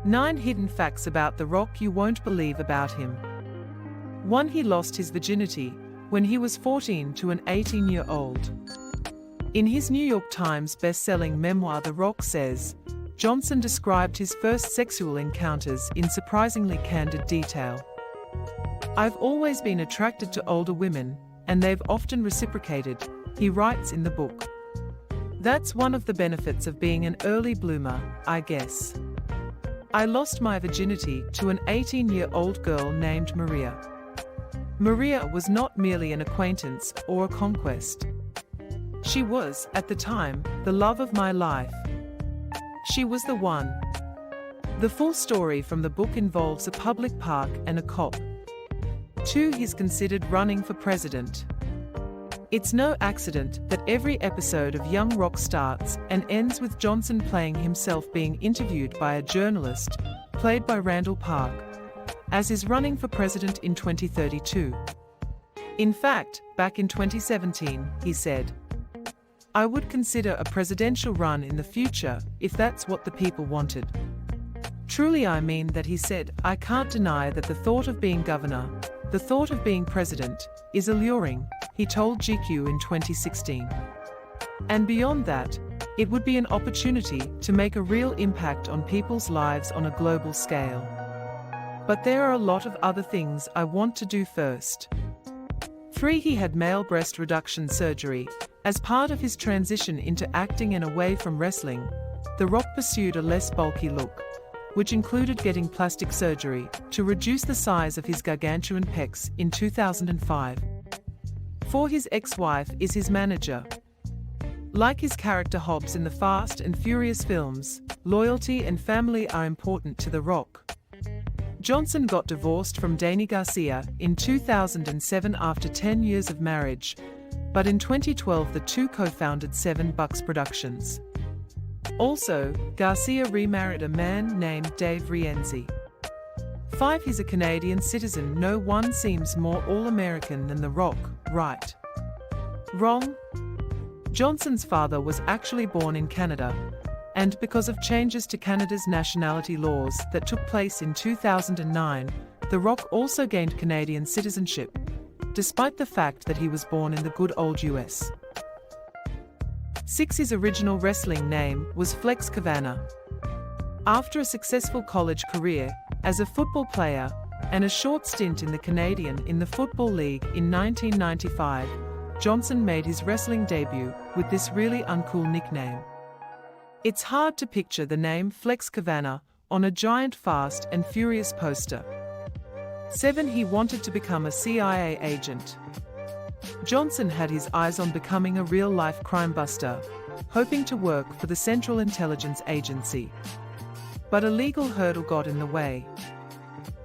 9 hidden facts about The Rock you won't believe about him. 1. He lost his virginity when he was 14 to an 18-year-old. In his New York Times best-selling memoir The Rock says, Johnson described his first sexual encounters in surprisingly candid detail. "I've always been attracted to older women, and they've often reciprocated," he writes in the book. "That's one of the benefits of being an early bloomer, I guess. I lost my virginity to an 18-year-old girl named Maria. Maria was not merely an acquaintance or a conquest. She was, at the time, the love of my life. She was the one." The full story from the book involves a public park and a cop. 2. He's considered running for president. It's no accident that every episode of Young Rock starts and ends with Johnson playing himself being interviewed by a journalist, played by Randall Park, as is running for president in 2032. In fact, back in 2017, he said, "I would consider a presidential run in the future if that's what the people wanted." Truly, I mean that, he said. "I can't deny that the thought of being governor, the thought of being president, is alluring," he told GQ in 2016. "And beyond that, it would be an opportunity to make a real impact on people's lives on a global scale. But there are a lot of other things I want to do first." 3. He had male breast reduction surgery. As part of his transition into acting and away from wrestling, The Rock pursued a less bulky look, which included getting plastic surgery to reduce the size of his gargantuan pecs in 2005. 4. His ex-wife is his manager. Like his character Hobbs in the Fast and Furious films, loyalty and family are important to The Rock. Johnson got divorced from Dany Garcia in 2007 after 10 years of marriage, but in 2012 the two co-founded 7 Bucks Productions. Also, Garcia remarried a man named Dave Rienzi. 5. He's a Canadian citizen. No one seems more all-American than The Rock, right? Wrong. Johnson's father was actually born in Canada, and because of changes to Canada's nationality laws that took place in 2009, The Rock also gained Canadian citizenship, despite the fact that he was born in the good old US. 6. His original wrestling name was Flex Kavana. After a successful college career as a football player and a short stint in the Football League in 1995, Johnson made his wrestling debut with this really uncool nickname. It's hard to picture the name Flex Kavana on a giant Fast and Furious poster. 7. He wanted to become a CIA agent. Johnson had his eyes on becoming a real-life crime buster, hoping to work for the Central Intelligence Agency. But a legal hurdle got in the way.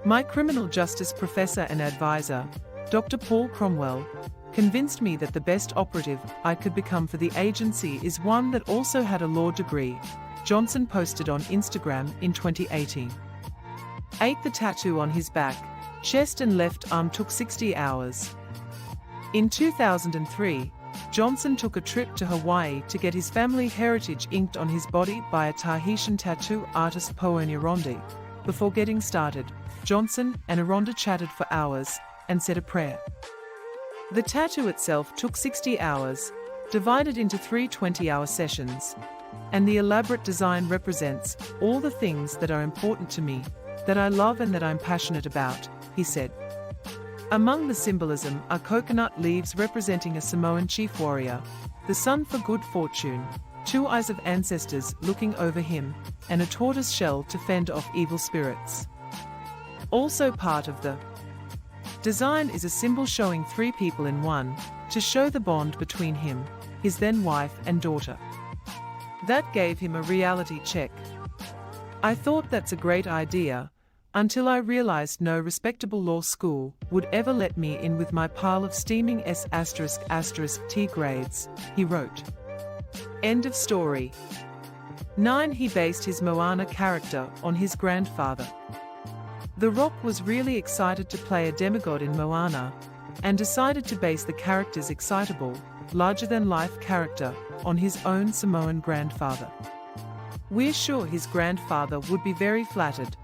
"My criminal justice professor and advisor, Dr. Paul Cromwell, convinced me that the best operative I could become for the agency is one that also had a law degree," Johnson posted on Instagram in 2018. 8. The tattoo on his back, chest and left arm took 60 hours. In 2003, Johnson took a trip to Hawaii to get his family heritage inked on his body by a Tahitian tattoo artist, Moana Rondi. Before getting started, Johnson and Aronda chatted for hours and said a prayer. The tattoo itself took 60 hours, divided into 3 20-hour sessions, and the elaborate design represents all the things that are important to me, that I love and that I'm passionate about, he said. Among the symbolism are coconut leaves representing a Samoan chief warrior, the sun for good fortune, 2 eyes of ancestors looking over him, and a tortoise shell to fend off evil spirits. Also part of the design is a symbol showing 3 people in one, to show the bond between him, his then wife and daughter. That gave him a reality check. "I thought that's a great idea, until I realized no respectable law school would ever let me in with my pile of steaming S***T grades," he wrote. End of story. 9. He based his Moana character on his grandfather. The Rock was really excited to play a demigod in Moana, and decided to base the character's excitable, larger-than-life character on his own Samoan grandfather. We're sure his grandfather would be very flattered.